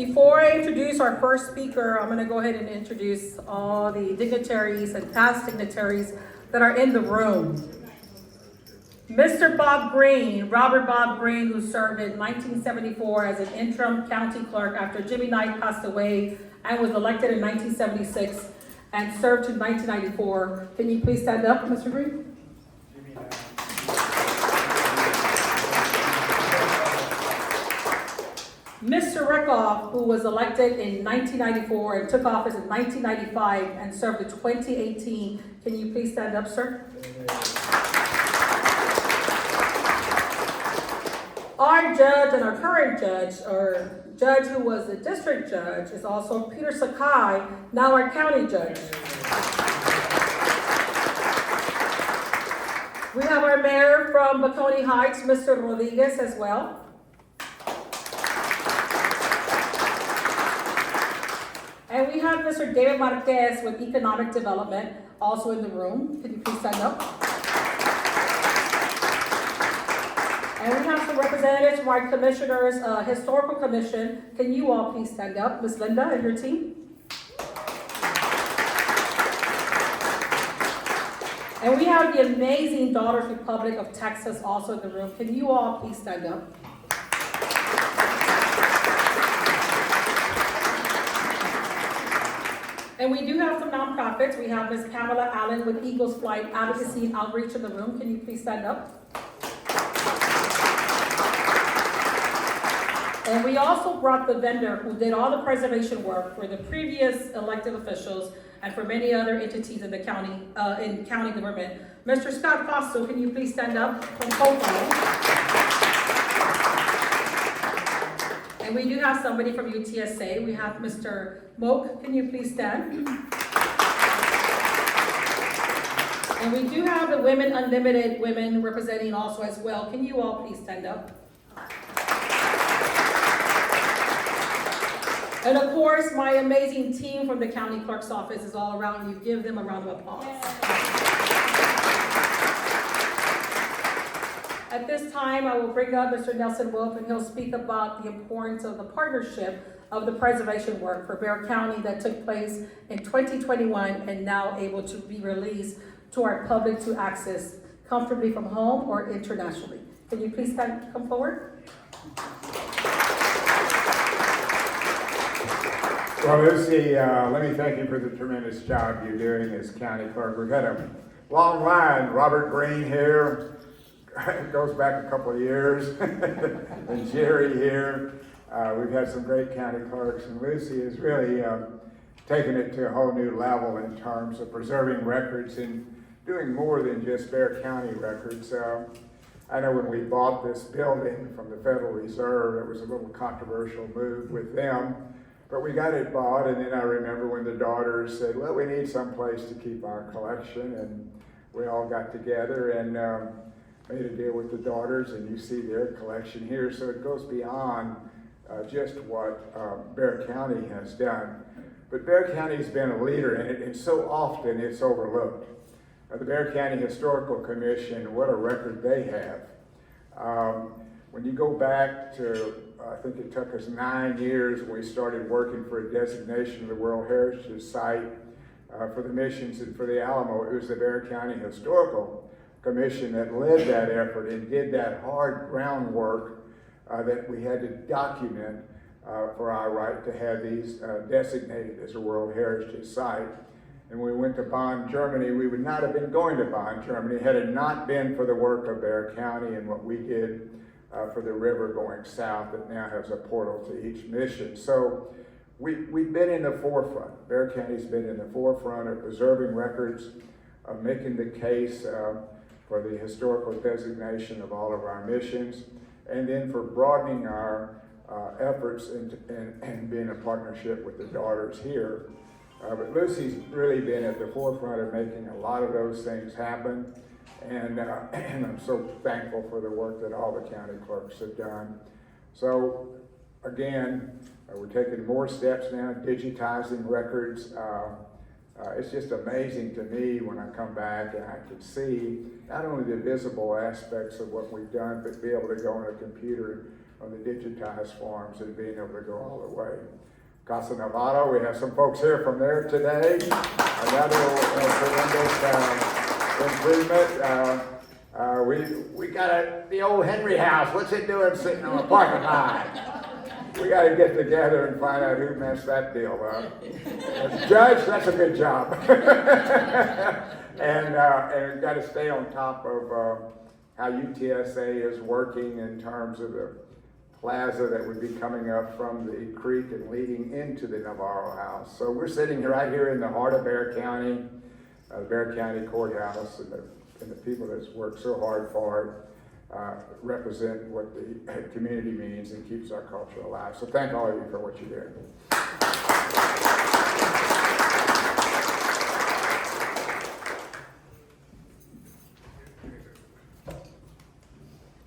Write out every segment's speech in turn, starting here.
Before I introduce our first speaker, I'm going to go ahead and introduce all the dignitaries and past dignitaries that are in the room. Mr. Bob Green, Robert Bob Green, who served in 1974 as an interim county clerk after Jimmy Knight passed away and was elected in 1976 and served to 1994. Can you please stand up, Mr. Green? Mr. Rickoff, who was elected in 1994 and took office in 1995 and served to 2018. Can you please stand up, sir? Our judge and our current judge, or judge who was the district judge, is also Peter Sakai, now our county judge. We have our mayor from Bacone Heights, Mr. Rodriguez, as well. And we have Mr. David Marquez with Economic Development, also in the room. Can you please stand up? And we have some representatives from our commissioners, Historical Commission. Can you all please stand up? Ms. Linda and your team. And we have the amazing Daughters Republic of Texas also in the room. Can you all please stand up? And we do have some nonprofits. We have Ms. Pamela Allen with Eagles Flight Advocacy and Outreach in the room. Can you please stand up? And we also brought the vendor who did all the preservation work for the previous elected officials and for many other entities in the county, in county government. Mr. Scott Foster, can you please stand up from Copeland? And we do have somebody from UTSA. We have Mr. Moak. Can you please stand? And we do have the Women Unlimited women representing also as well. Can you all please stand up? And of course, my amazing team from the county clerk's office is all around you. Give them a round of applause. At this time, I will bring up Mr. Nelson Wolf, and he'll speak about the importance of the partnership of the preservation work for Bexar County that took place in 2021 and now able to be released to our public to access comfortably from home or internationally. Can you please come forward? Well, Lucy, let me thank you for the tremendous job you're doing as county clerk. We've had a long line. Robert Green here. It goes back a couple of years, and Jerry here. We've had some great county clerks, and Lucy has really taken it to a whole new level in terms of preserving records and doing more than just Bexar County records. I know when we bought this building from the Federal Reserve, it was a little controversial move with them, but we got it bought, and then I remember when the daughters said, well, we need some place to keep our collection, and we all got together and made a deal with the daughters, and you see their collection here. So it goes beyond just what Bexar County has done. But Bexar County has been a leader in it, and so often it's overlooked. The Bexar County Historical Commission, what a record they have. When you go back to, I think it took us 9 years when we started working for a designation of the World Heritage Site for the missions and for the Alamo, it was the Bexar County Historical Commission that led that effort and did that hard groundwork that we had to document for our right to have these designated as a World Heritage Site. And when we went to Bonn, Germany, we would not have been going to Bonn, Germany, had it not been for the work of Bexar County and what we did for the river going south that now has a portal to each mission. So we've been in the forefront. Bexar County's been in the forefront of preserving records, of making the case for the historical designation of all of our missions, and then for broadening our efforts and being a partnership with the daughters here. But Lucy's really been at the forefront of making a lot of those things happen, and I'm so thankful for the work that all the county clerks have done. So again, we're taking more steps now, digitizing records. It's just amazing to me when I come back and I can see not only the visible aspects of what we've done, but be able to go on a computer on the digitized forms and being able to go all the way. Casa Nevada, we have some folks here from there today. Another tremendous improvement. We got the old Henry House. What's it doing sitting on a parking lot? We got to get together and find out who messed that deal up. Judge, that's a good job. and got to stay on top of how UTSA is working in terms of the plaza that would be coming up from the creek and leading into the Navarro House. So we're sitting right here in the heart of Bexar County, the Bexar County Courthouse, and the people that's worked so hard for it represent what the community means and keeps our culture alive. So thank all of you for what you're doing.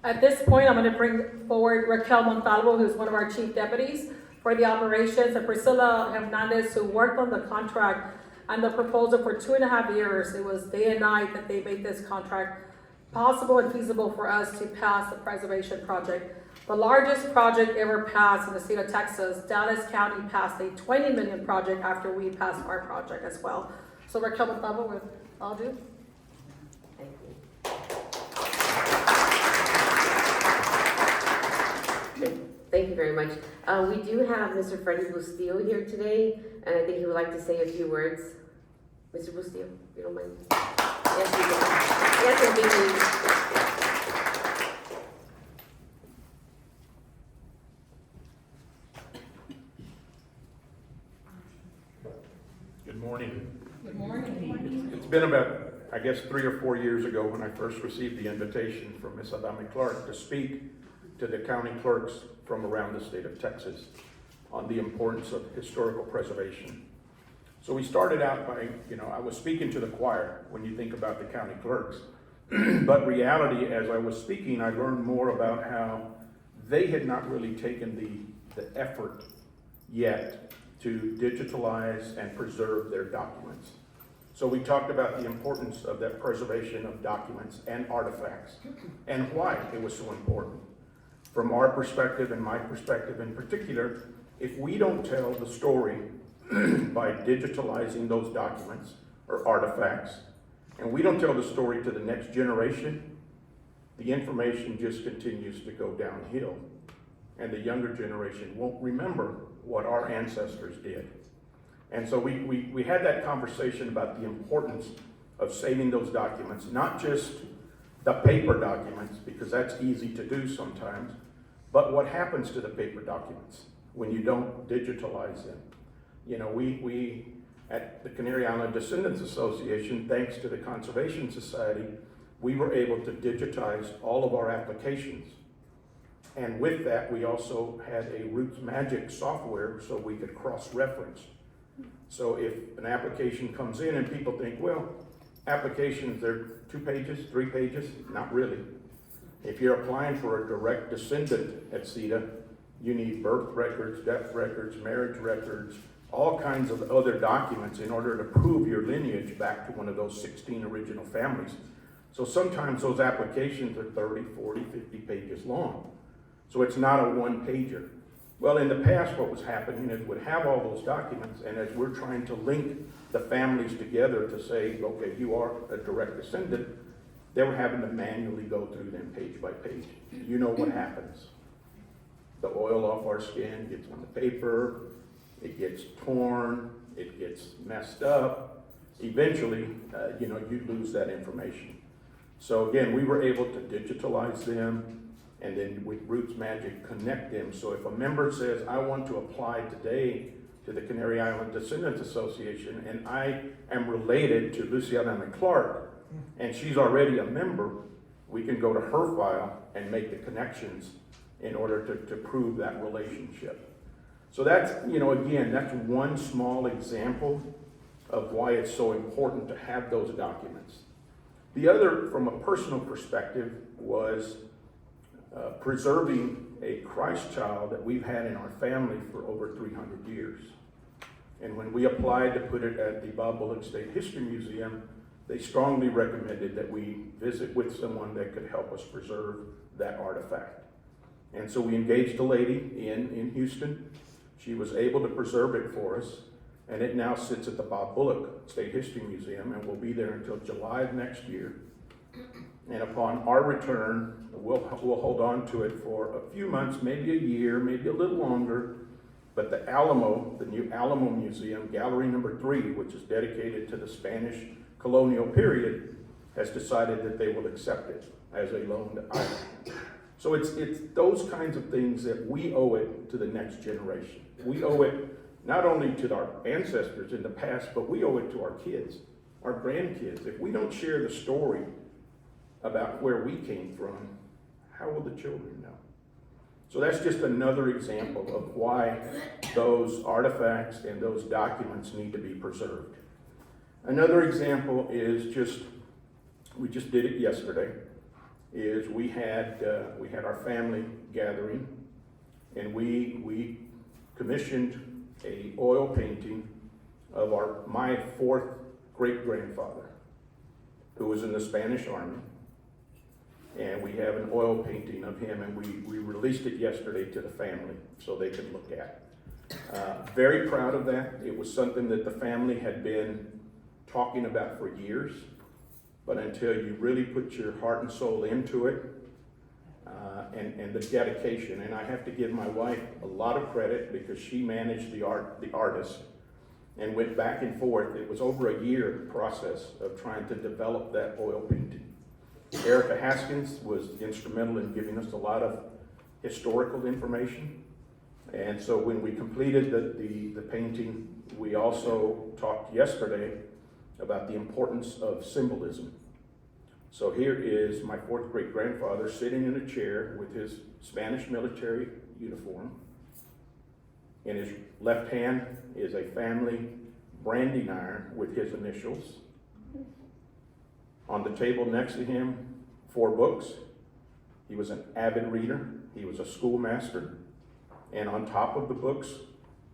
At this point, I'm going to bring forward Raquel Montalvo, who's one of our chief deputies for the operations, and Priscilla Hernandez, who worked on the contract and the proposal for 2.5 years. It was day and night that they made this contract possible and feasible for us to pass the preservation project. The largest project ever passed in the state of Texas. Dallas County passed a $20 million project after we passed our project as well. So Raquel Montalvo, with all due. Thank you. Thank you very much. We do have Mr. Freddie Bustillo here today, and I think he would like to say a few words. Mr. Bustillo, if you don't mind. Yes, you do. Yes, indeed. Good morning. Good morning. It's been about, I guess, 3 or 4 years ago when I first received the invitation from Ms. Adame-Clark to speak to the county clerks from around the state of Texas on the importance of historical preservation. So we started out by, I was speaking to the choir when you think about the county clerks. But reality, as I was speaking, I learned more about how they had not really taken the effort yet to digitalize and preserve their documents. So we talked about the importance of that preservation of documents and artifacts and why it was so important. From our perspective and my perspective in particular, if we don't tell the story by digitalizing those documents or artifacts, and we don't tell the story to the next generation, the information just continues to go downhill. And the younger generation won't remember what our ancestors did. And so we had that conversation about the importance of saving those documents, not just the paper documents, because that's easy to do sometimes, but what happens to the paper documents when you don't digitalize them. We at the Canary Island Descendants Association, thanks to the Conservation Society, we were able to digitize all of our applications. And with that, we also had a Roots Magic software so we could cross-reference. So if an application comes in and people think, well, applications, they're 2 pages, 3 pages, not really. If you're applying for a direct descendant at CETA, you need birth records, death records, marriage records, all kinds of other documents in order to prove your lineage back to one of those 16 original families. So sometimes those applications are 30, 40, 50 pages long. So it's not a one-pager. Well, in the past, what was happening is we'd have all those documents, and as we're trying to link the families together to say, okay, you are a direct descendant, they were having to manually go through them page by page. You know what happens. The oil off our skin gets on the paper, it gets torn, it gets messed up. Eventually, you lose that information. So again, we were able to digitalize them, and then with Roots Magic, connect them. So if a member says, I want to apply today to the Canary Island Descendants Association, and I am related to Lucy Adame-Clark, and she's already a member, we can go to her file and make the connections in order to prove that relationship. So that's, again, that's one small example of why it's so important to have those documents. The other, from a personal perspective, was preserving a Christ child that we've had in our family for over 300 years. And when we applied to put it at the Bob Bullock State History Museum, they strongly recommended that we visit with someone that could help us preserve that artifact. And so we engaged a lady in Houston. She was able to preserve it for us, and it now sits at the Bob Bullock State History Museum and will be there until July of next year. And upon our return, we'll hold on to it for a few months, maybe a year, maybe a little longer. But the Alamo, the new Alamo Museum, Gallery number 3, which is dedicated to the Spanish colonial period, has decided that they will accept it as a loaned item. So it's those kinds of things that we owe it to the next generation. We owe it not only to our ancestors in the past, but we owe it to our kids, our grandkids. If we don't share the story about where we came from, how will the children know? So that's just another example of why those artifacts and those documents need to be preserved. Another example is we just did it yesterday, is we had our family gathering, and we commissioned a oil painting of my 4th great-grandfather, who was in the Spanish Army. And we have an oil painting of him, and we released it yesterday to the family so they could look at it. Very proud of that. It was something that the family had been talking about for years, but until you really put your heart and soul into it, and the dedication, and I have to give my wife a lot of credit because she managed the artist and went back and forth. It was over a year process of trying to develop that oil painting. Erica Haskins was instrumental in giving us a lot of historical information. And so when we completed the painting, we also talked yesterday about the importance of symbolism. So here is my 4th great-grandfather sitting in a chair with his Spanish military uniform. In his left hand is a family branding iron with his initials. On the table next to him, 4 books. He was an avid reader. He was a schoolmaster. And on top of the books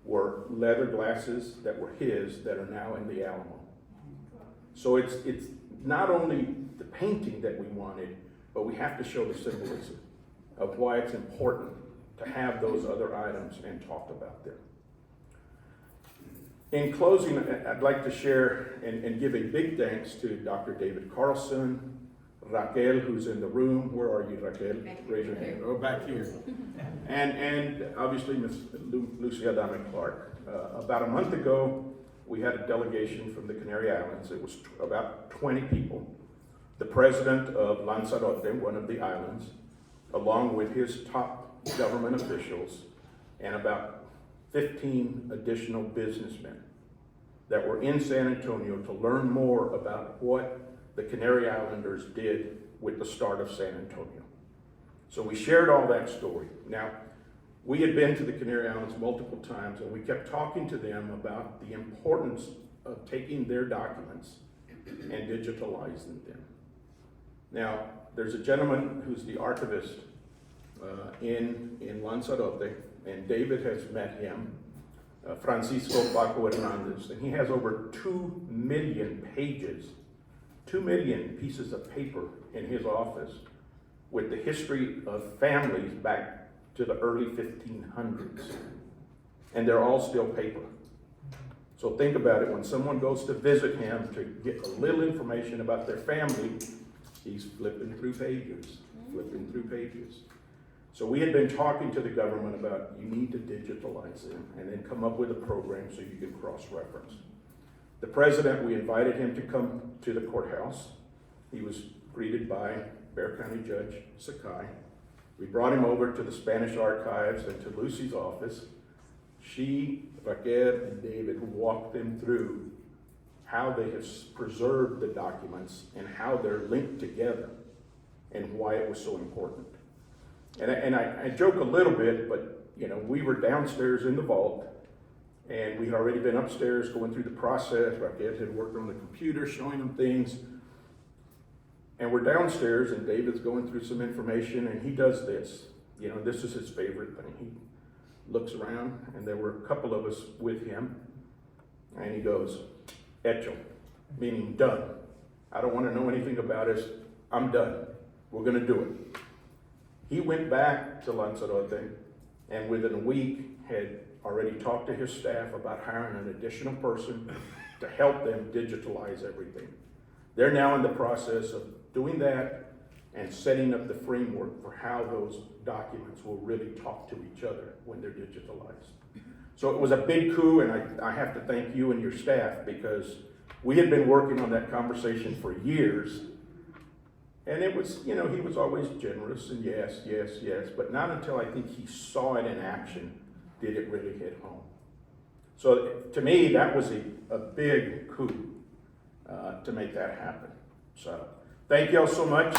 were leather glasses that were his that are now in the Alamo. So it's not only the painting that we wanted, but we have to show the symbolism of why it's important to have those other items and talk about them. In closing, I'd like to share and give a big thanks to Dr. David Carlson, Raquel, who's in the room. Where are you, Raquel? Raise your hand. Oh, back here. And obviously, Ms. Lucy Adame-Clark. About a month ago, we had a delegation from the Canary Islands. It was about 20 people. The president of Lanzarote, one of the islands, along with his top government officials, and about 15 additional businessmen that were in San Antonio to learn more about what the Canary Islanders did with the start of San Antonio. So we shared all that story. Now, we had been to the Canary Islands multiple times, and we kept talking to them about the importance of taking their documents and digitalizing them. Now, there's a gentleman who's the archivist in Lanzarote, and David has met him, Francisco Paco Hernandez, and he has over 2 million pages, 2 million pieces of paper in his office with the history of families back to the early 1500s. And they're all still paper. So think about it, when someone goes to visit him to get a little information about their family, he's flipping through pages, flipping through pages. So we had been talking to the government about, you need to digitalize them and then come up with a program so you can cross-reference. The president, we invited him to come to the courthouse. He was greeted by Bexar County Judge Sakai. We brought him over to the Spanish archives and to Lucy's office. She, Raquel, and David walked them through how they have preserved the documents and how they're linked together and why it was so important. And I joke a little bit, but we were downstairs in the vault, and we had already been upstairs going through the process. Raquel had worked on the computer, showing them things. And we're downstairs, and David's going through some information, and he does this. This is his favorite thing. He looks around, and there were a couple of us with him, and he goes, "Hecho," meaning done. I don't want to know anything about it. I'm done. We're going to do it. He went back to Lanzarote and within a week had already talked to his staff about hiring an additional person to help them digitalize everything. They're now in the process of doing that and setting up the framework for how those documents will really talk to each other when they're digitalized. So it was a big coup, and I have to thank you and your staff, because we had been working on that conversation for years. And it was, he was always generous and yes, yes, yes, but not until I think he saw it in action did it really hit home. So to me, that was a big coup to make that happen. So thank you all so much.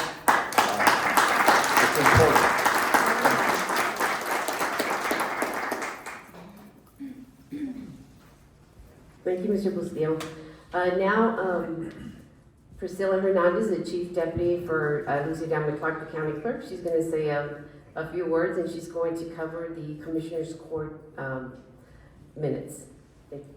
It's important. Thank you, Mr. Bustillo. Now, Priscilla Hernandez, the Chief Deputy for Lucy Adame-Clark, the County Clerk. She's going to say a few words, and she's going to cover the Commissioner's Court minutes. Thank you.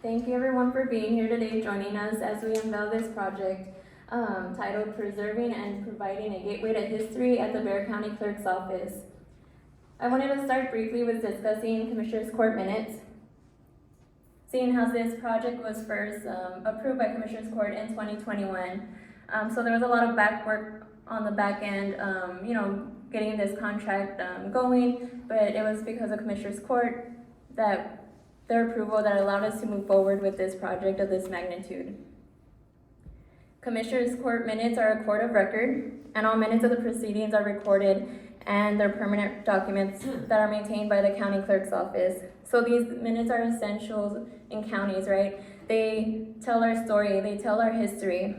Thank you everyone for being here today, joining us as we unveil this project titled Preserving and Providing a Gateway to History at the Bexar County Clerk's Office. I wanted to start briefly with discussing Commissioner's Court minutes. Seeing how this project was first approved by Commissioner's Court in 2021. So there was a lot of back work on the back end, getting this contract going, but it was because of Commissioner's Court that their approval that allowed us to move forward with this project of this magnitude. Commissioner's Court minutes are a court of record, and all minutes of the proceedings are recorded, and they're permanent documents that are maintained by the county clerk's office. So these minutes are essential in counties, right? They tell our story, they tell our history,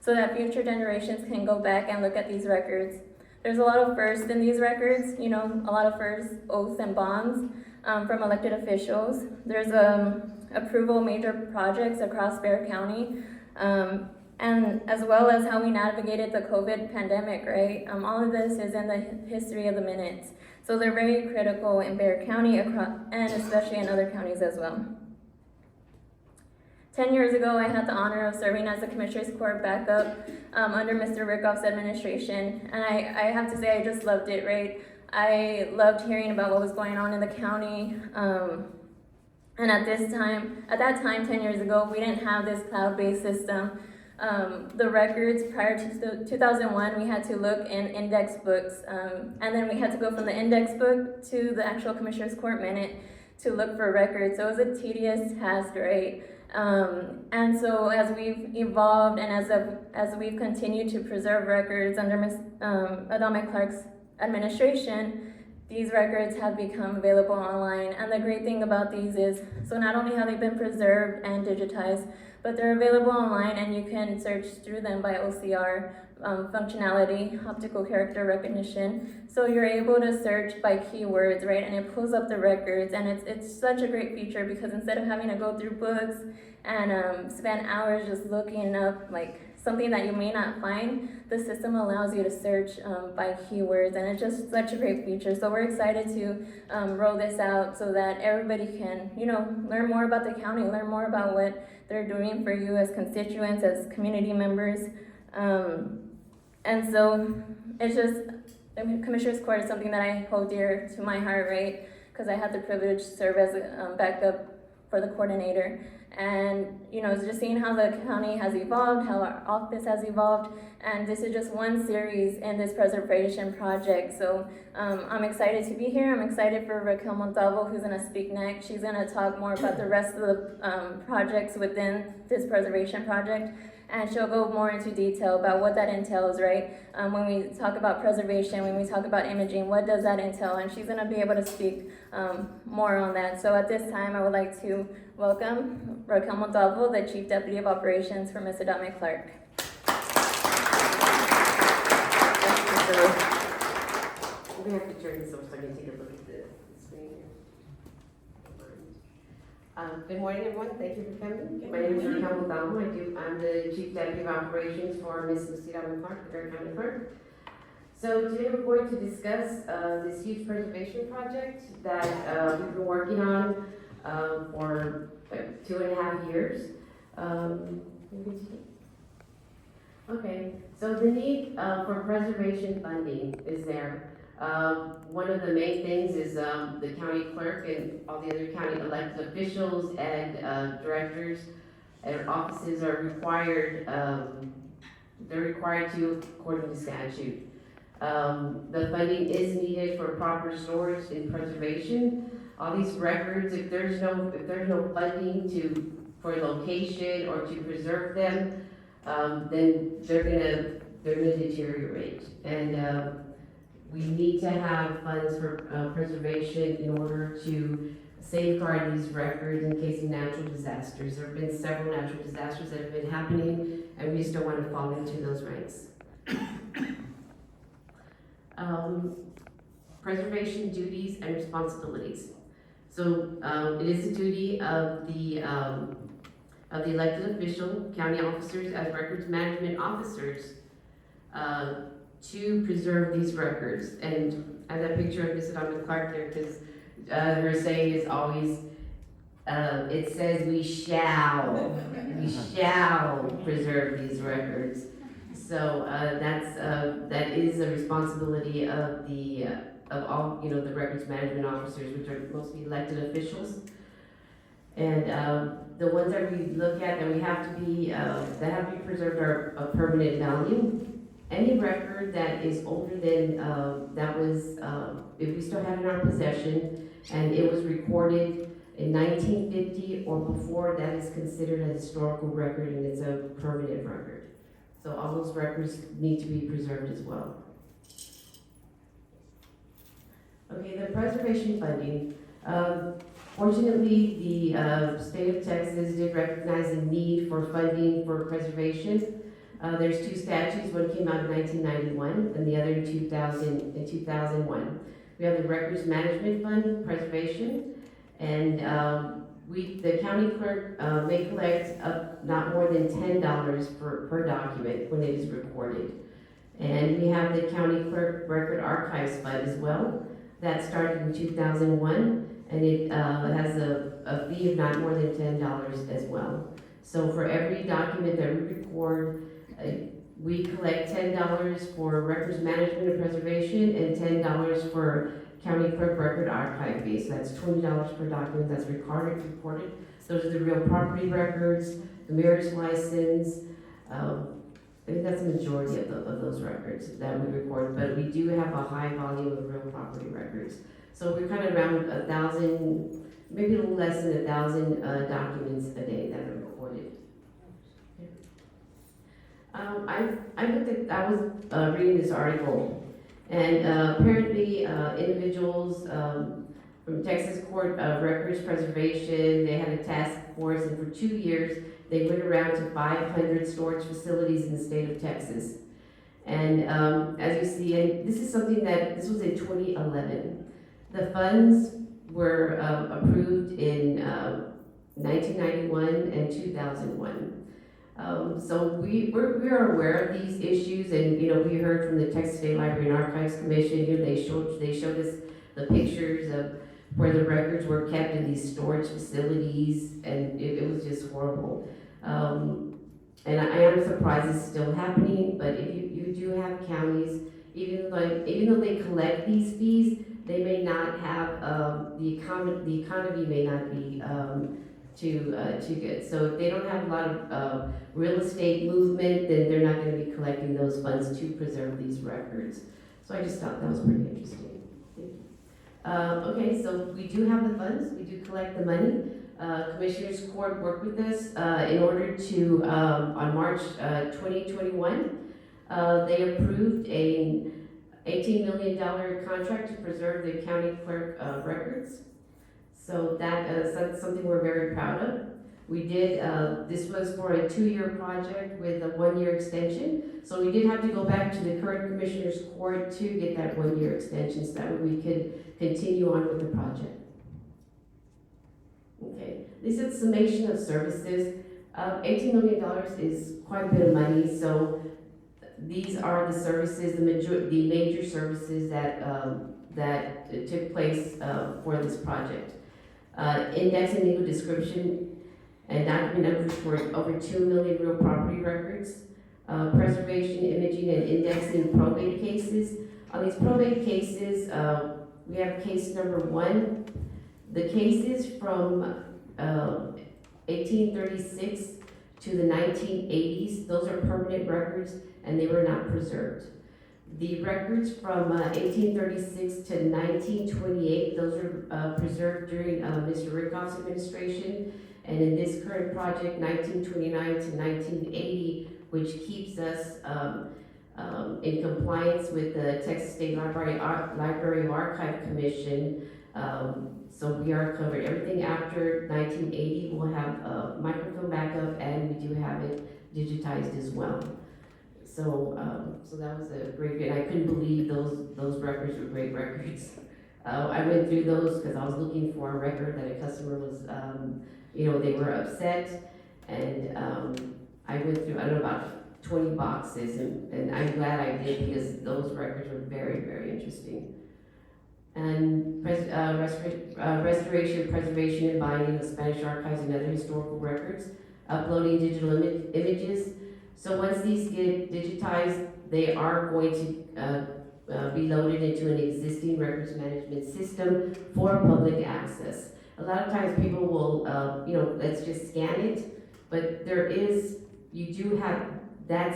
so that future generations can go back and look at these records. There's a lot of firsts in these records, a lot of firsts, oaths and bonds from elected officials. There's approval major projects across Bexar County, and as well as how we navigated the COVID pandemic, right? All of this is in the history of the minutes. So they're very critical in Bexar County and especially in other counties as well. 10 years ago, I had the honor of serving as the Commissioner's Court backup under Mr. Rickoff's administration. And I have to say, I just loved it, right? I loved hearing about what was going on in the county. And at that time, 10 years ago, we didn't have this cloud-based system. The records prior to 2001, we had to look in index books, and then we had to go from the index book to the actual Commissioner's Court minute to look for records. So it was a tedious task, right? And so as we've evolved and as we've continued to preserve records under Ms. Adame-Clark's administration, these records have become available online. And the great thing about these is, so not only have they been preserved and digitized, but they're available online and you can search through them by OCR functionality, optical character recognition. So you're able to search by keywords, right? And it pulls up the records, and it's such a great feature because instead of having to go through books and spend hours just looking up like something that you may not find, the system allows you to search by keywords, and it's just such a great feature. So we're excited to roll this out so that everybody can, learn more about the county, learn more about what they're doing for you as constituents, as community members. And so it's just, the Commissioner's Court is something that I hold dear to my heart, right? Because I had the privilege to serve as a backup for the coordinator. And, just seeing how the county has evolved, how our office has evolved, and this is just one series in this preservation project. So I'm excited to be here. I'm excited for Raquel Montalvo, who's gonna speak next. She's gonna talk more about the rest of the projects within this preservation project. And she'll go more into detail about what that entails, right? When we talk about preservation, when we talk about imaging, what does that entail? And she's gonna be able to speak more on that. So at this time, I would like to welcome Raquel Montalvo, the Chief Deputy of Operations for Ms. Adame-Clark. We have to turn this over so I can take a look at the screen here. Good morning, everyone. Thank you for coming. My name is Raquel Montalvo. I'm the Chief Deputy of Operations for Ms. Lucy Adame-Clark, the Bexar County Clerk. So today we're going to discuss this huge preservation project that we've been working on for 2.5 years. Okay, so the need for preservation funding is there. One of the main things is the county clerk and all the other county elected officials and directors and offices are required, they're required to according to statute. The funding is needed for proper storage and preservation. All these records, if there's no funding for location or to preserve them, then they're gonna deteriorate. And we need to have funds for preservation in order to safeguard these records in case of natural disasters. There have been several natural disasters that have been happening, and we just don't want to fall into those ranks. Preservation duties and responsibilities. So it is a duty of the elected official, county officers as records management officers to preserve these records. And I have that picture of Miss Adame-Clark there because her saying is always, it says we shall preserve these records. So that is a responsibility of all, the records management officers, which are mostly elected officials. And the ones that we look at that we have to be, that have to be preserved are of permanent value. Any record that is older than, that was, if we still have it in our possession, and it was recorded in 1950 or before, that is considered a historical record and it's a permanent record. So all those records need to be preserved as well. Okay, the preservation funding. Fortunately, the state of Texas did recognize the need for funding for preservation. There's two statutes, one came out in 1991 and the other in 2001. We have the Records Management Fund Preservation, and the county clerk may collect not more than $10 per document when it is recorded. And we have the County Clerk Record Archives Fund as well. That started in 2001, and it has a fee of not more than $10 as well. So for every document that we record, we collect $10 for records management and preservation and $10 for county clerk record archive fees. So that's $20 per document that's recorded. Those are the real property records, the mayor's license. I think that's the majority of those records that we record, but we do have a high volume of real property records. So we're kind of around 1,000, maybe a little less than 1,000 documents a day that are recorded. I was reading this article, and apparently individuals from Texas Court of Records Preservation, they had a task force, and for 2 years they went around to 500 storage facilities in the state of Texas. And as you see, and this is something this was in 2011. The funds were approved in 1991 and 2001. So we are aware of these issues, and we heard from the Texas State Library and Archives Commission. They showed us the pictures of where the records were kept in these storage facilities, and it was just horrible. And I am surprised it's still happening, but if you do have counties, even though they collect these fees, they may not have the economy may not be too good. So if they don't have a lot of real estate movement, then they're not going to be collecting those funds to preserve these records. So I just thought that was pretty interesting. Okay, so we do have the funds, we do collect the money. Commissioners Court worked with us in order to, on March 2021, they approved a $18 million contract to preserve the county clerk records. So that's something we're very proud of. We did, this was for a 2-year project with a 1-year extension. So we did have to go back to the current Commissioners Court to get that 1-year extension so that way we could continue on with the project. Okay, this is a summation of services. $18 million is quite a bit of money, so these are the services, the major services that took place for this project. Index and legal description and document numbers for over 2 million real property records, preservation, imaging, and indexing probate cases. On these probate cases, we have case number 1. The cases from 1836 to the 1980s, those are permanent records and they were not preserved. The records from 1836 to 1928, those are preserved during Mr. Rickoff's administration. And in this current project, 1929 to 1980, which keeps us in compliance with the Texas State Library Archive Commission. So we are covered. Everything after 1980 will have microfilm backup, and we do have it digitized as well. So, so that was a great, and I couldn't believe those records were great records. I went through those because I was looking for a record that a customer was, they were upset, and I went through, I don't know, about 20 boxes, and I'm glad I did because those records were very, very interesting. And restoration, preservation, and binding of Spanish archives and other historical records, uploading digital images. So once these get digitized, they are going to be loaded into an existing records management system for public access. A lot of times people will, let's just scan it, but you do have, that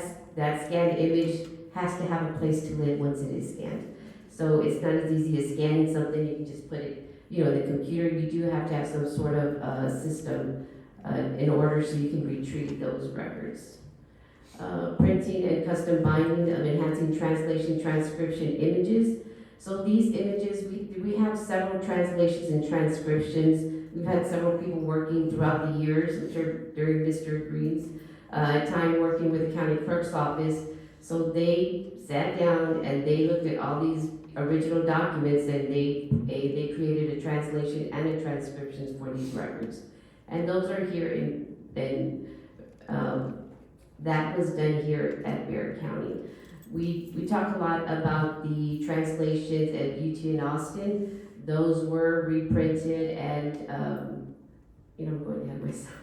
scanned image has to have a place to live once it is scanned. So it's not as easy as scanning something, you can just put it, in the computer. You do have to have some sort of system in order so you can retrieve those records. Printing and custom binding of enhancing translation, transcription images. So these images, we have several translations and transcriptions. We've had several people working throughout the years during Mr. Green's time working with the county clerk's office. So they sat down and they looked at all these original documents, and they created a translation and a transcriptions for these records. And those are here that was done here at Bexar County. We talk a lot about the translations at UT in Austin. Those were reprinted and, I'm going ahead of myself.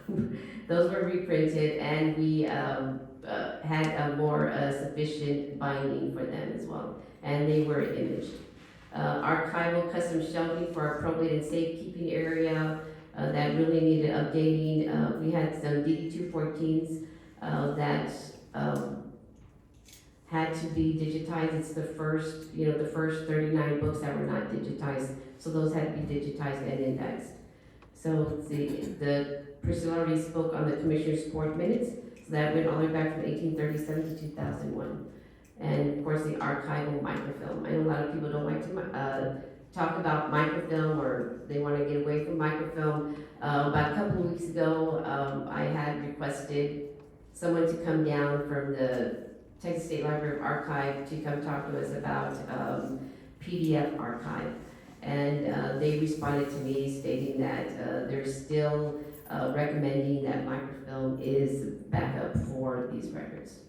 Those were reprinted, and we had a more sufficient binding for them as well. And they were imaged. Archival custom shelving for our probate and safekeeping area that really needed updating. We had some DD-214s that had to be digitized. It's the first, the first 39 books that were not digitized. So those had to be digitized and indexed. So the person already spoke on the Commissioner's Court minutes. So that went all the way back from 1837 to 2001. And of course the archival microfilm. I know a lot of people don't like to talk about microfilm, or they want to get away from microfilm. About a couple of weeks ago, I had requested someone to come down from the Texas State Library Archive to come talk to us about PDF archive. And they responded to me stating that they're still recommending that microfilm is backup for these records.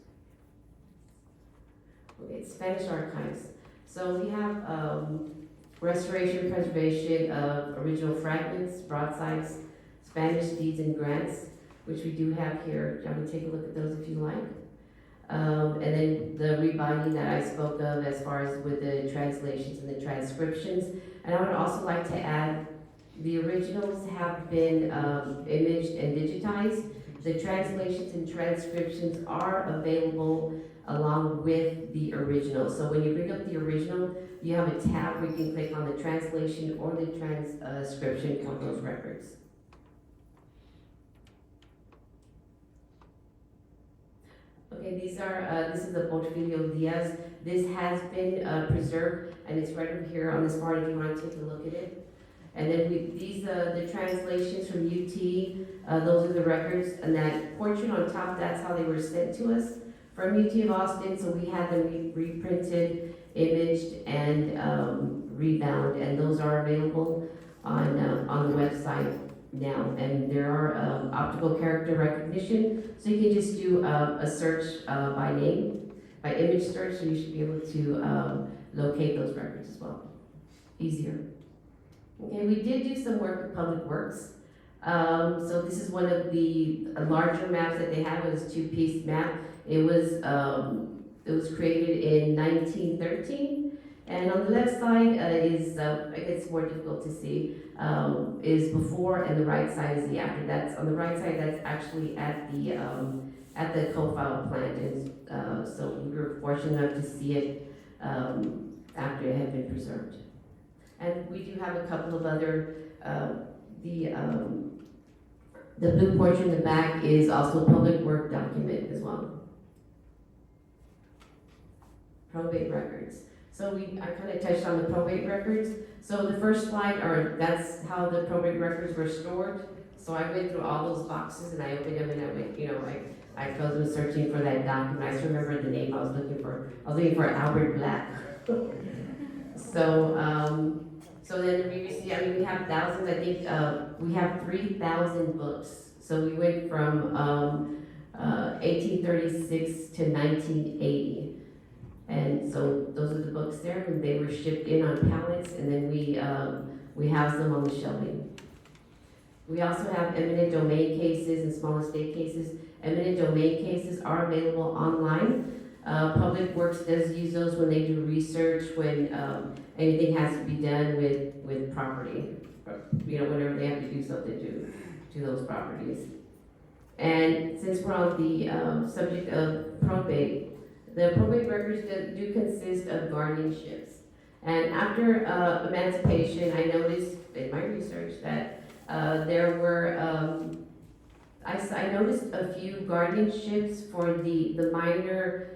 Okay, Spanish archives. So we have restoration, preservation of original fragments, broadsides, Spanish deeds and grants, which we do have here. Y'all can take a look at those if you like. And then the rebinding that I spoke of as far as with the translations and the transcriptions. And I would also like to add, the originals have been imaged and digitized. The translations and transcriptions are available along with the original. So when you bring up the original, you have a tab where you can click on the translation or the transcription of those records. Okay, this is the Portfolio Diaz. This has been preserved, and it's right over here on this part if you want to take a look at it. And then the translations from UT, those are the records, and that portrait on top, that's how they were sent to us from UT of Austin. So we had them reprinted, imaged, and rebound, and those are available on the website now. And there are optical character recognition, so you can just do a search by name, by image search, so you should be able to locate those records as well, easier. Okay, we did do some work with Public Works. So this is one of the larger maps that they have. It was a two-piece map. It was created in 1913. And on the left side is, I guess more difficult to see, is before, and the right side is the after. That's on the right side. That's actually at the co-file plant, and so we were fortunate enough to see it after it had been preserved. And we do have a couple of other, the blue portion in the back is also a public work document as well. Probate records. So I kind of touched on the probate records. So the first slide, that's how the probate records were stored. So I went through all those boxes and I opened them and I went, I was searching for that document. I just remember the name I was looking for. I was looking for Albert Black. So then we have thousands. I think we have 3,000 books. So we went from 1836 to 1980. And so those are the books there, and they were shipped in on pallets, and then we house them on the shelving. We also have eminent domain cases and small estate cases. Eminent domain cases are available online. Public Works does use those when they do research, when anything has to be done with property, whenever they have to do something to those properties. And since we're on the subject of probate, the probate records do consist of guardianships. And after emancipation, I noticed in my research that there were, I noticed a few guardianships for the minor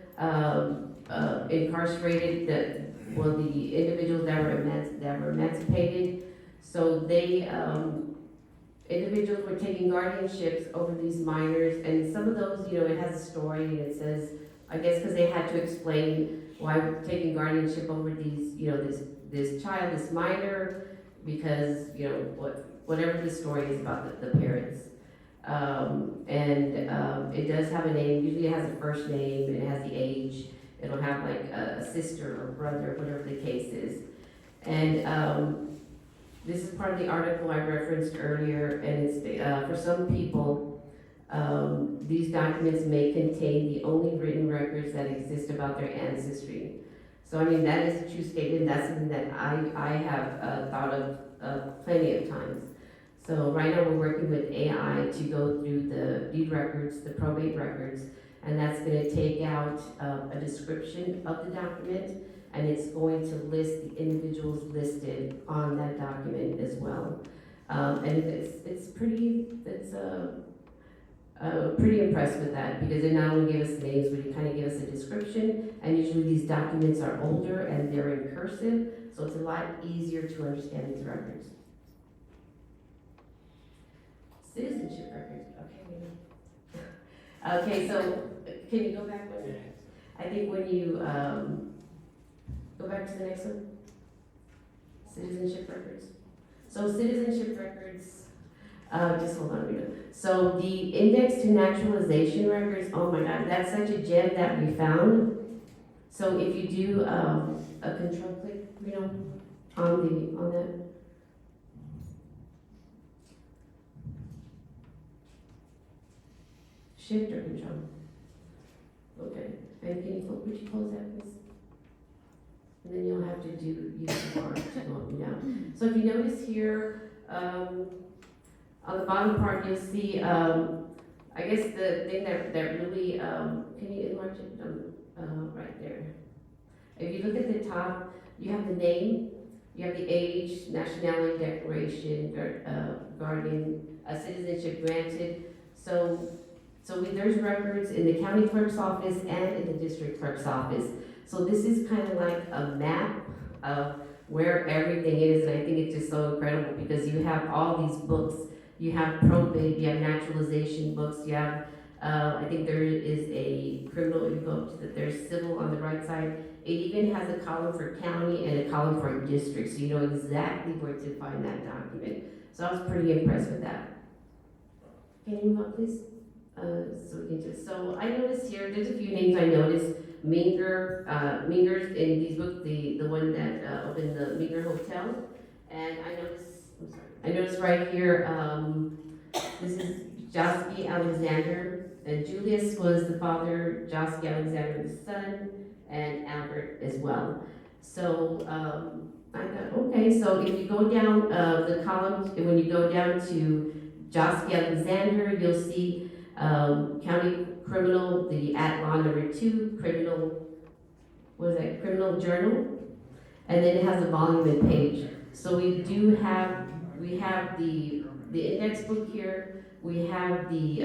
incarcerated, the individuals that were emancipated. So they, individuals were taking guardianships over these minors, and some of those, it has a story, and it says, I guess because they had to explain why we're taking guardianship over these, this child, this minor, because, whatever the story is about the parents. It does have a name. Usually it has a first name, and it has the age. It'll have like a sister or brother, whatever the case is. And this is part of the article I referenced earlier, and it's for some people, these documents may contain the only written records that exist about their ancestry. So that is a true statement. That's something that I have thought of plenty of times. So right now we're working with AI to go through the deed records, the probate records, and that's going to take out a description of the document, and it's going to list the individuals listed on that document as well. And it's pretty impressed with that, because they not only give us names, but they kind of give us a description, and usually these documents are older and they're in cursive, so it's a lot easier to understand these records. Citizenship records, okay, so can you go back one? I think when you go back to the next one. Citizenship records. So citizenship records, just hold on a minute. So the index to naturalization records, oh my God, that's such a gem that we found. So if you do a control click, on that. Shift or control? Okay, and would you close that please? And then you'll have to use the bar to go up and down. So if you notice here, on the bottom part, you'll see, I guess the thing that really, can you enlarge it? Right there. If you look at the top, you have the name, you have the age, nationality declaration, guardian, citizenship granted. So there's records in the county clerk's office and in the district clerk's office. So this is kind of like a map of where everything is, and I think it's just so incredible because you have all these books. You have probate, you have naturalization books, you have, I think there is a criminal, you go up to there's civil on the right side. It even has a column for county and a column for district, so you know exactly where to find that document. So I was pretty impressed with that. Can you move on, please? So I noticed here, there's a few names I noticed. Minger's in these books, the one that opened the Minger Hotel. And I noticed right here, This is Josky Alexander, and Julius was the father, Josky Alexander the son, and Albert as well. So, so if you go down, the column, when you go down to Josky Alexander, you'll see, county criminal, the at law number 2, criminal, criminal journal, and then it has a volume and page. So we have the index book here, we have the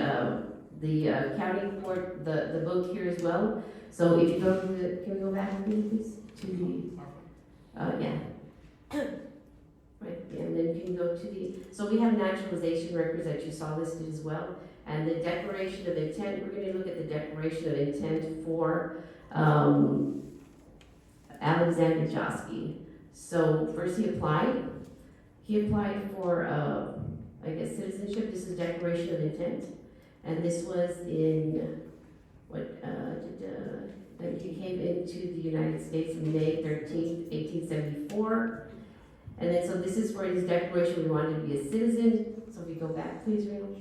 county court, the book here as well. So if you go to the, can we go back with me please, to the, yeah. Right, and then you can go to the, so we have naturalization records that you saw listed as well. And the declaration of intent, we're gonna look at the declaration of intent for, Alexander Josky. So first he applied for, I guess citizenship. This is declaration of intent. And this was in, he came into the United States on May 13th, 1874. And then, so this is for his declaration, we wanted to be a citizen. So if you go back, please, Reno.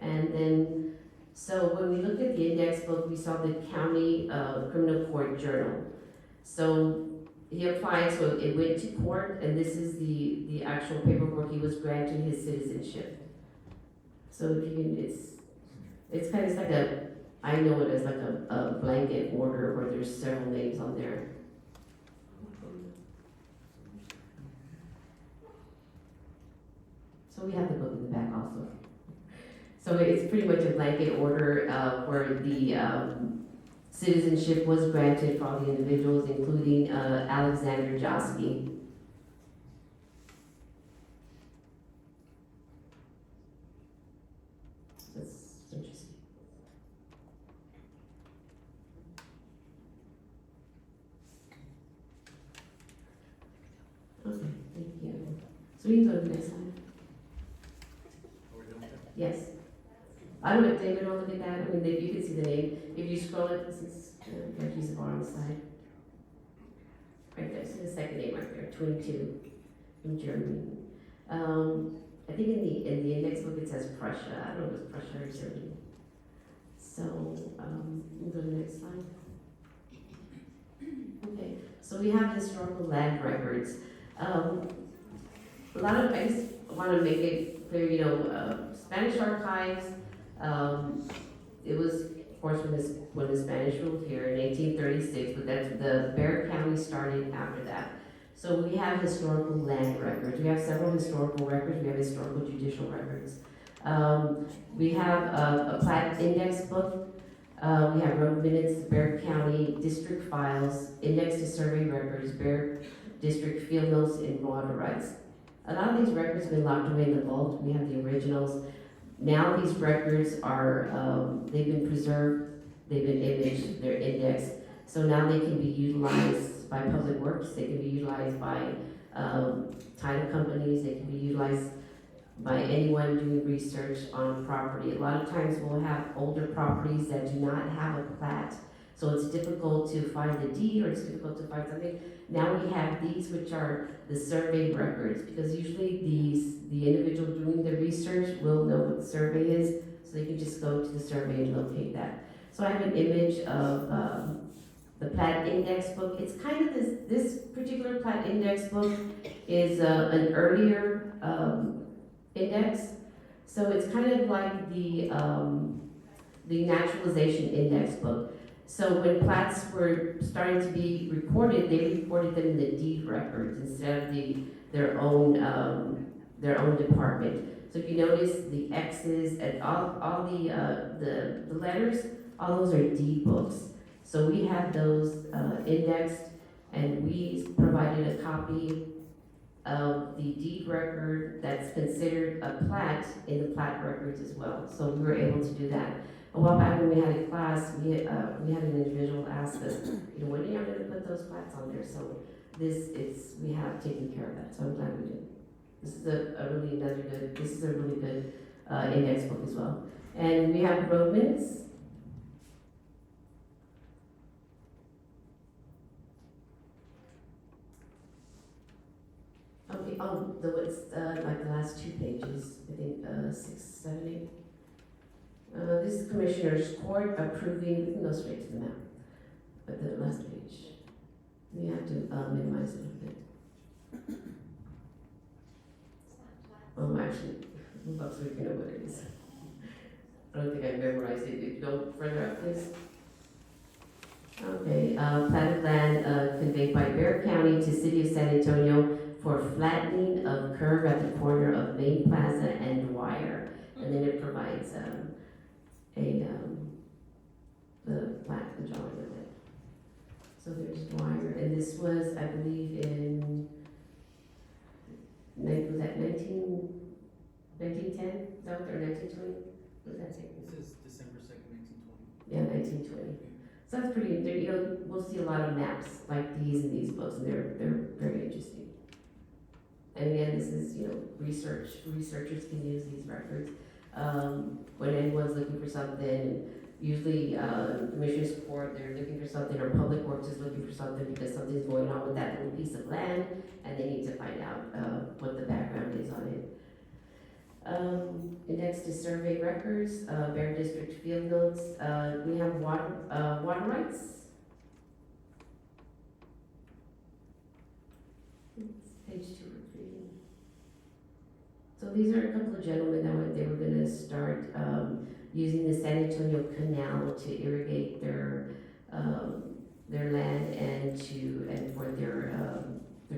And then, so when we looked at the index book, we saw the county criminal court journal. So he applied, so it went to court, and this is the actual paperwork he was granted his citizenship. So if you can, it's kind of like I know it as like a blanket order where there's several names on there. So we have the book in the back also. So it's pretty much a blanket order where the citizenship was granted for all the individuals, including Alexander Josky. That's interesting. Okay, thank you. So we can go to the next slide. Yes. I don't know if David will look at that. I mean, you can see the name. If you scroll it, this is Refugees of on the side. Right there, see the second name right there, 22 in Germany. I think in the index book it says Prussia. I don't know if it's Prussia or Germany. So we'll go to the next slide. Okay, so we have historical land records. A lot of, I just want to make it clear, Spanish archives, it was, of course, when the Spanish ruled here in 1836, but that's, the Bexar County started after that. So we have historical land records. We have several historical records. We have historical judicial records. We have a Plat Index book. We have road minutes, Bexar County district files, index to survey records, Bexar District Field Notes, and water rights. A lot of these records have been locked away in the vault. We have the originals. Now these records are, they've been preserved, they've been imaged, they're indexed. So now they can be utilized by public works, they can be utilized by title companies, they can be utilized by anyone doing research on property. A lot of times we'll have older properties that do not have a plat, so it's difficult to find the deed or it's difficult to find something. Now we have these, which are the survey records, because usually the individual doing the research will know what the survey is, so they can just go to the survey and locate that. So I have an image of the Plat Index book. It's kind of this particular Plat Index book is an earlier index, so it's kind of like the naturalization index book. So when plats were starting to be recorded, they recorded them in the deed records instead of their own department. So if you notice the X's and all the letters, all those are deed books. So we have those indexed, and we provided a copy of the deed record that's considered a plat in the plat records as well. So we were able to do that. A while back when we had a class, we had an individual ask us, when are you going to put those plats on there? So we have taken care of that, so I'm glad we did. This is a really good index book as well. And we have road minutes. Okay, like the last last 2 pages, I think, 6, 7, 8. This is Commissioners Court approving, we can go straight to the map, but the last page. We have to minimize it a bit. Actually, move up so we can know what it is. I don't think I memorized it. If you go further up, please. Okay, platted land conveyed by Bexar County to City of San Antonio for flattening of curve at the corner of Main Plaza and Dwyer. And then it provides the plat, the drawing of it. So there's Dwyer, and this was, I believe, in, was that 1910? Is that what, or 1920? What was that say? This is December 2nd, 1920. Yeah, 1920. So that's pretty, you know, we'll see a lot of maps like these in these books, and they're very interesting. And again, this is, you know, researchers can use these records. When anyone's looking for something, usually Commissioners Court, they're looking for something, or Public Works is looking for something because something's going on with that little piece of land, and they need to find out what the background is on it. Index to survey records, Bexar District Field Notes. We have water rights. It's page 2 or 3. So these are a couple of gentlemen that they were going to start using the San Antonio Canal to irrigate their land and for their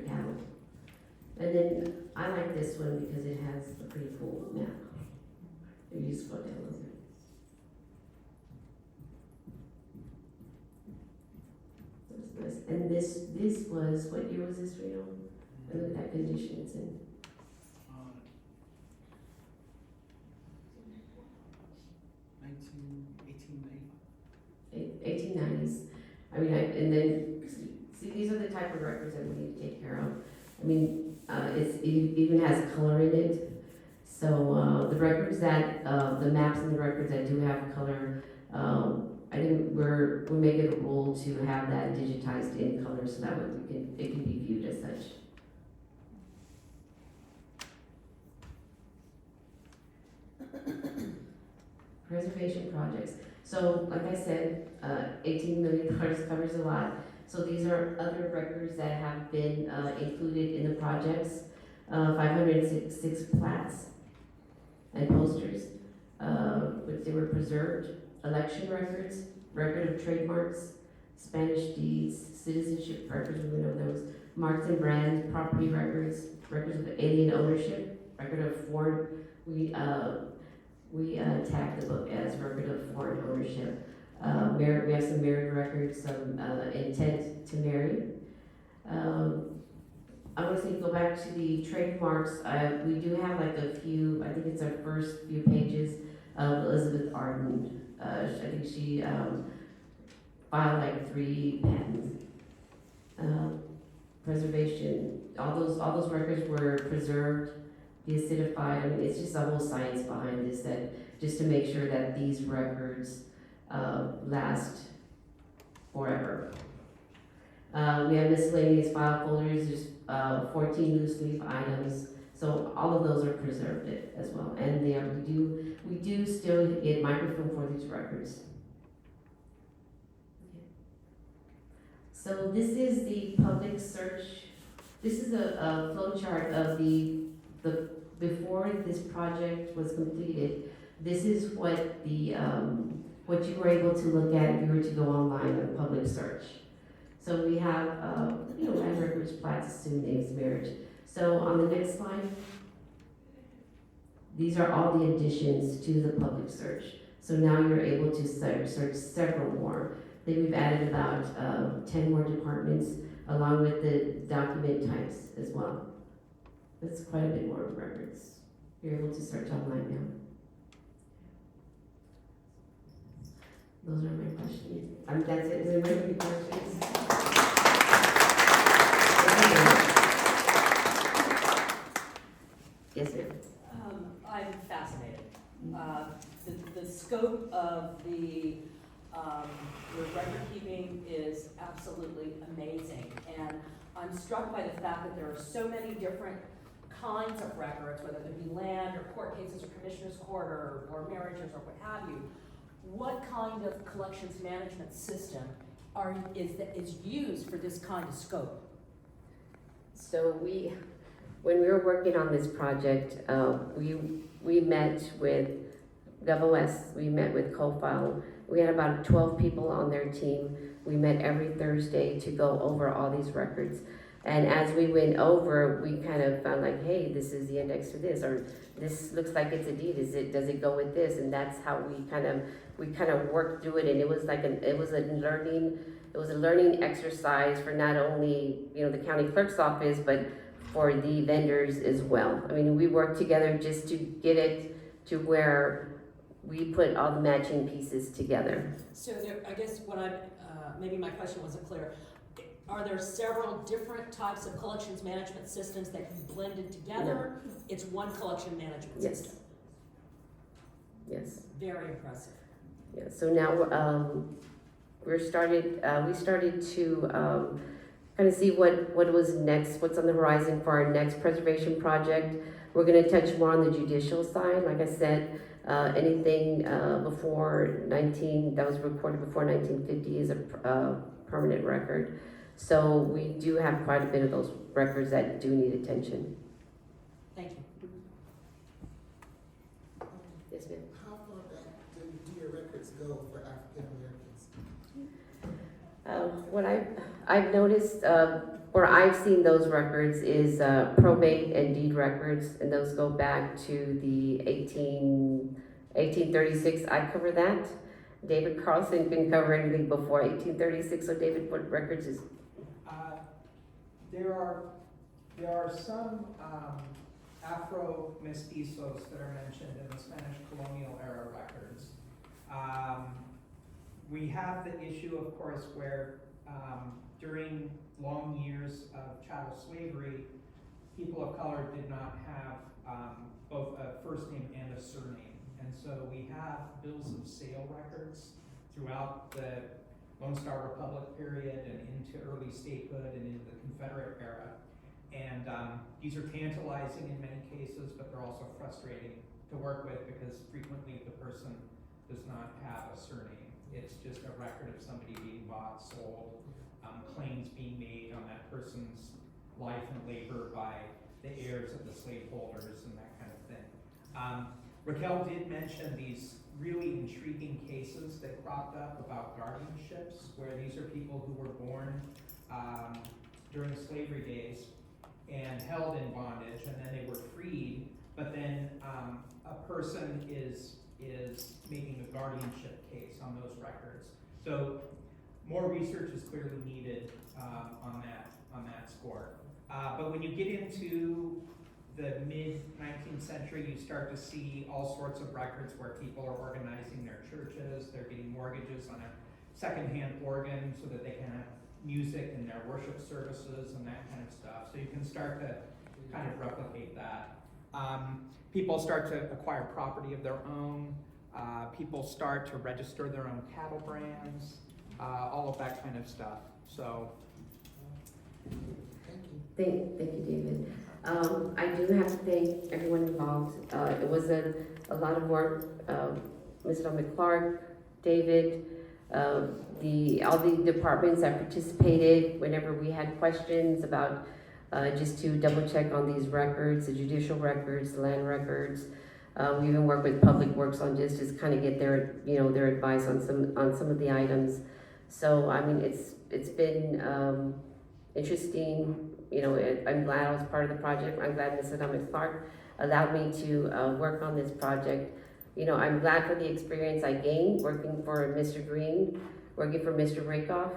cattle. And then I like this one because it has a pretty cool map. If you scroll down a little bit. That's nice. And this was, what year was this, Reno? And look at that condition it's in. 1890s. I mean, and then, see, these are the type of records that we need to take care of. I mean, it even has color in it. So the records that, the maps and the records that do have color, I think we're making it a rule to have that digitized in color so that it can be viewed as such. Preservation projects. So, like I said, $18 million covers a lot. So these are other records that have been included in the projects. 506 plats and posters, which they were preserved. Election records, record of trademarks, Spanish deeds, citizenship records, we know those. Marks and brands, property records, records of alien ownership, record of foreign. We tagged the book as record of foreign ownership. We have some marriage records, some intent to marry. I want to say go back to the trademarks. We do have like a few, I think it's our first few pages of Elizabeth Arden. I think she filed like 3 patents. Preservation, all those records were preserved, deacidified. I mean, it's just a whole science behind this, that just to make sure that these records last forever. We have miscellaneous file folders, there's 14 loose leaf items, so all of those are preserved as well. And we do still get microfilm for these records. Okay. So this is the public search. This is a flow chart of the before this project was completed. This is what what you were able to look at if you were to go online on public search. So we have, land records, plats, assumed names, marriage. So on the next slide, these are all the additions to the public search. So now you're able to search several more. Then we've added about 10 more departments along with the document types as well. That's quite a bit more records. You're able to search online now. Those are my questions. That's it. Is there any questions? Yes, ma'am. I'm fascinated. The scope of the record keeping is absolutely amazing. And I'm struck by the fact that there are so many different kinds of records, whether they be land or court cases or commissioner's court or marriages or what have you, what kind of collections management system is used for this kind of scope? So when we were working on this project, we met with GovOS, we met with CoFile. We had about 12 people on their team. We met every Thursday to go over all these records. And as we went over, we kind of found like, hey, this is the index for this, or this looks like it's a deed. Does it go with this? And that's how we kind of worked through it. And it was like it was a learning exercise for not only, the county clerk's office, but for the vendors as well. I mean, we worked together just to get it to where we put all the matching pieces together. So I guess maybe my question wasn't clear. Are there several different types of collections management systems that you blended together? No. It's one collection management system. Yes. Very impressive. Yeah. So now we started to kind of see what was next, what's on the horizon for our next preservation project. We're going to touch more on the judicial side. Like I said, anything that was recorded before 1950 is a permanent record. So we do have quite a bit of those records that do need attention. Thank you. Yes, ma'am. How far back do your records go for African Americans? What I've noticed, where I've seen those records is probate and deed records, and those go back to the 1836. I cover that. David Carlson can cover anything before 1836. So David, what records is? There are some Afro-mestizos that are mentioned in the Spanish colonial era records. We have the issue, of course, where during long years of chattel slavery, people of color did not have both a first name and a surname. And so we have bills of sale records throughout the Lone Star Republic period and into early statehood and into the Confederate era. And these are tantalizing in many cases, but they're also frustrating to work with because frequently the person does not have a surname. It's just a record of somebody being bought, sold, claims being made on that person's life and labor by the heirs of the slaveholders and that kind of thing. Raquel did mention these really intriguing cases that cropped up about guardianships, where these are people who were born during slavery days and held in bondage, and then they were freed, but then a person is making a guardianship case on those records. So more research is clearly needed on that score. But when you get into the mid-19th century, you start to see all sorts of records where people are organizing their churches, they're getting mortgages on a secondhand organ so that they can have music in their worship services and that kind of stuff. So you can start to kind of replicate that. People start to acquire property of their own. People start to register their own cattle brands, all of that kind of stuff. So, Thank you, David. I do have to thank everyone involved. It was a lot of work. Ms. Adame-Clark, David, all the departments that participated whenever we had questions about just to double check on these records, the judicial records, the land records. We even work with Public Works on just kind of get their advice on some of the items. So I mean, it's been interesting. I'm glad I was part of the project. I'm glad Ms. Adame-Clark allowed me to work on this project. I'm glad for the experience I gained working for Mr. Green, working for Mr. Rakoff,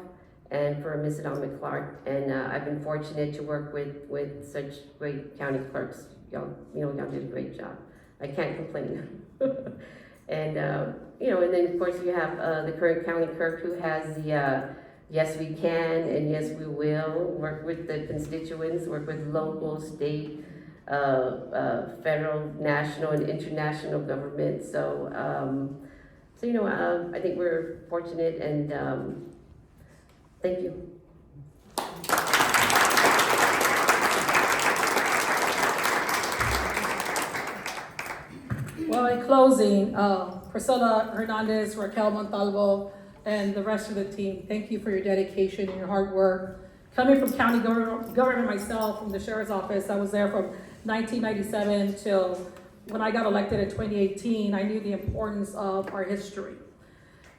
and for Ms. Adame-Clark. And I've been fortunate to work with such great county clerks. Y'all did a great job. I can't complain. And and then of course you have the current county clerk who has the yes we can and yes we will work with the constituents, work with local, state, federal, national, and international government. So I think we're fortunate, and thank you. Well, in closing, Priscilla Hernandez, Raquel Montalvo, and the rest of the team, thank you for your dedication and your hard work. Coming from county government myself, from the sheriff's office, I was there from 1997 till when I got elected in 2018, I knew the importance of our history.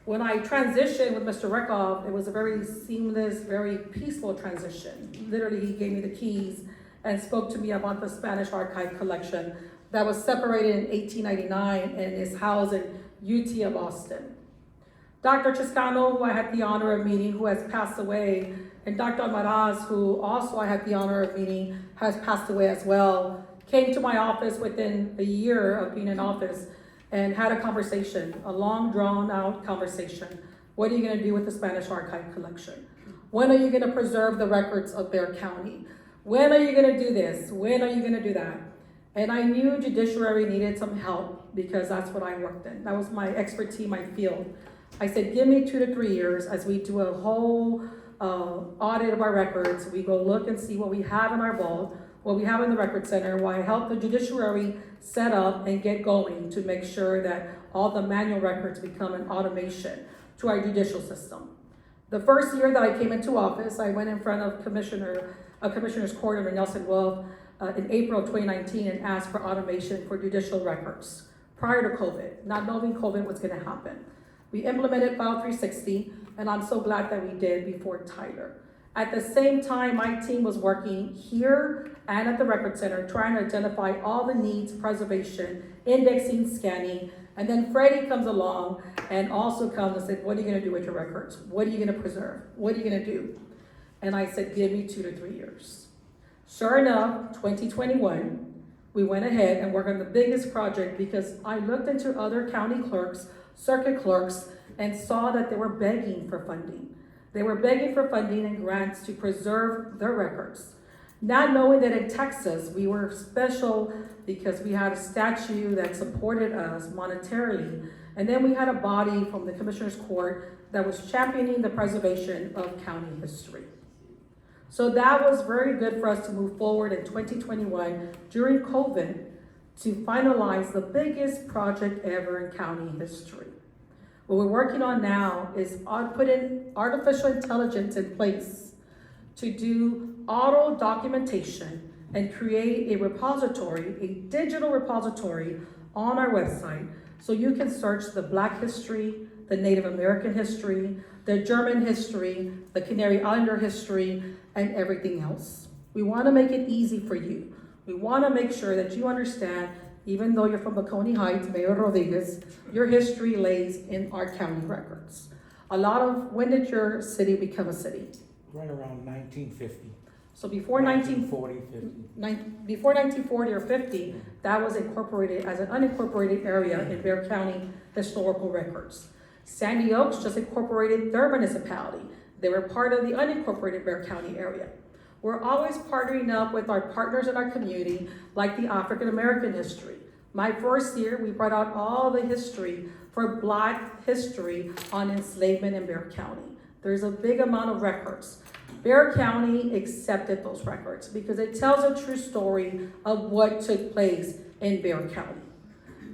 When I transitioned with Mr. Reckhoff, it was a very seamless, very peaceful transition. Literally, he gave me the keys and spoke to me about the Spanish Archive collection that was separated in 1899 and is housed in UT of Austin. Dr. Chiscano, who I had the honor of meeting, who has passed away, and Dr. Almaraz, who also I had the honor of meeting, has passed away as well, came to my office within a year of being in office and had a conversation, a long drawn out conversation. What are you gonna do with the Spanish Archive collection? When are you gonna preserve the records of Bexar County? When are you gonna do this? When are you gonna do that? And I knew judiciary needed some help because that's what I worked in. That was my expertise, my field. I said, give me 2 to 3 years as we do a whole audit of our records. We go look and see what we have in our vault, what we have in the record center, while I help the judiciary set up and get going to make sure that all the manual records become an automation to our judicial system. The first year that I came into office, I went in front of Commissioner's Court under Nelson Wolf in April of 2019 and asked for automation for judicial records prior to COVID, not knowing COVID was gonna happen. We implemented File 360, and I'm so glad that we did before Tyler. At the same time, my team was working here and at the Record Center, trying to identify all the needs, preservation, indexing, scanning, and then Freddie comes along and also comes and said, what are you gonna do with your records? What are you gonna preserve? What are you gonna do? And I said, give me 2 to 3 years. Sure enough, 2021, we went ahead and worked on the biggest project because I looked into other county clerks, circuit clerks, and saw that they were begging for funding. They were begging for funding and grants to preserve their records. Not knowing that in Texas, we were special because we had a statute that supported us monetarily. And then we had a body from the Commissioner's Court that was championing the preservation of county history. So that was very good for us to move forward in 2021 during COVID to finalize the biggest project ever in county history. What we're working on now is putting artificial intelligence in place to do auto documentation and create a repository, a digital repository on our website so you can search the Black history, the Native American history, the German history, the Canary Islander history, and everything else. We want to make it easy for you. We want to make sure that you understand, even though you're from Baconey Heights, Mayor Rodriguez, your history lays in our county records. When did your city become a city? Right around 1950. So before 1940, 50. Before 1940 or 50, that was incorporated as an unincorporated area in Bexar County historical records. Sandy Oaks just incorporated their municipality. They were part of the unincorporated Bexar County area. We're always partnering up with our partners in our community, like the African American history. My first year, we brought out all the history for Black history on enslavement in Bexar County. There's a big amount of records. Bexar County accepted those records because it tells a true story of what took place in Bexar County.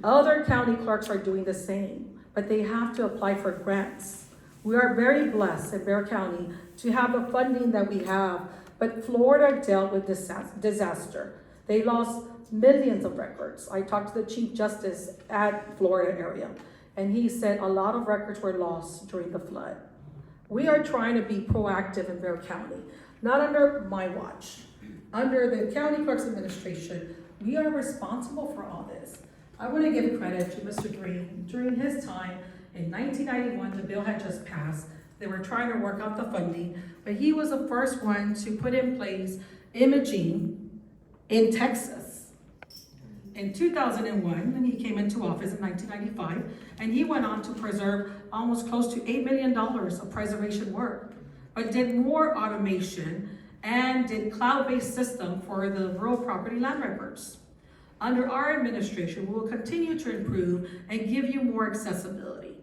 Other county clerks are doing the same, but they have to apply for grants. We are very blessed in Bexar County to have the funding that we have, but Florida dealt with disaster. They lost millions of records. I talked to the Chief Justice at Florida area, and he said a lot of records were lost during the flood. We are trying to be proactive in Bexar County, not under my watch. Under the County Clerk's Administration, we are responsible for all this. I want to give credit to Mr. Green. During his time, in 1991, the bill had just passed. They were trying to work out the funding, but he was the first one to put in place imaging in Texas. In 2001, when he came into office in 1995, and he went on to preserve almost close to $8 million of preservation work, but did more automation and did cloud-based system for the rural property land records. Under our administration, we will continue to improve and give you more accessibility.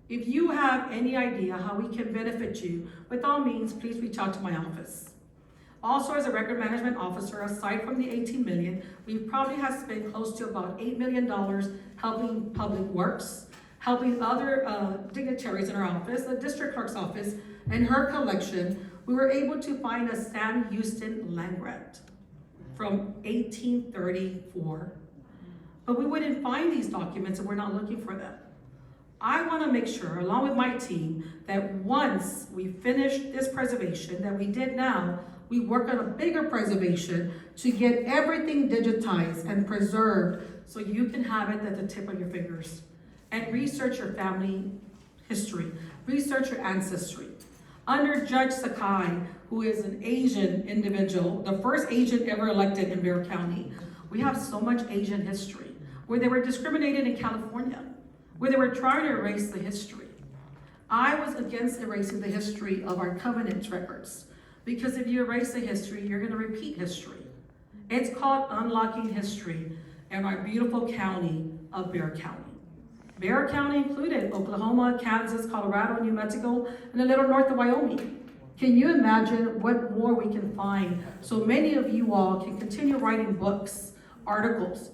If you have any idea how we can benefit you, with all means, please reach out to my office. Also, as a record management officer, aside from the 18 million, we probably have spent close to about $8 million helping public works, helping other dignitaries in our office, the district clerk's office, and her collection. We were able to find a Sam Houston land grant from 1834. But we wouldn't find these documents if we're not looking for them. I want to make sure, along with my team, that once we finish this preservation that we did now, we work on a bigger preservation to get everything digitized and preserved so you can have it at the tip of your fingers. And research your family history, research your ancestry. Under Judge Sakai, who is an Asian individual, the first Asian ever elected in Bexar County, we have so much Asian history, where they were discriminated in California, where they were trying to erase the history. I was against erasing the history of our covenant records, because if you erase the history, you're gonna repeat history. It's called unlocking history in our beautiful county of Bexar County. Bexar County included Oklahoma, Kansas, Colorado, New Mexico, and a little north of Wyoming. Can you imagine what more we can find? So many of you all can continue writing books, articles,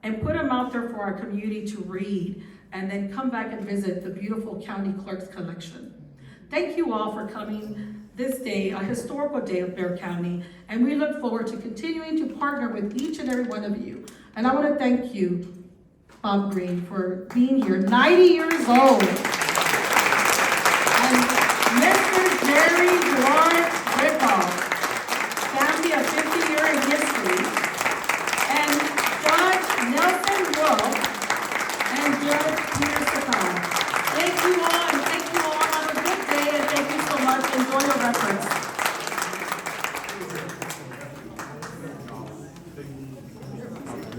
and put them out there for our community to read, and then come back and visit the beautiful county clerk's collection. Thank you all for coming this day, a historical day of Bexar County, and we look forward to continuing to partner with each and every one of you. And I want to thank you, Bob Green, for being here, 90 years old.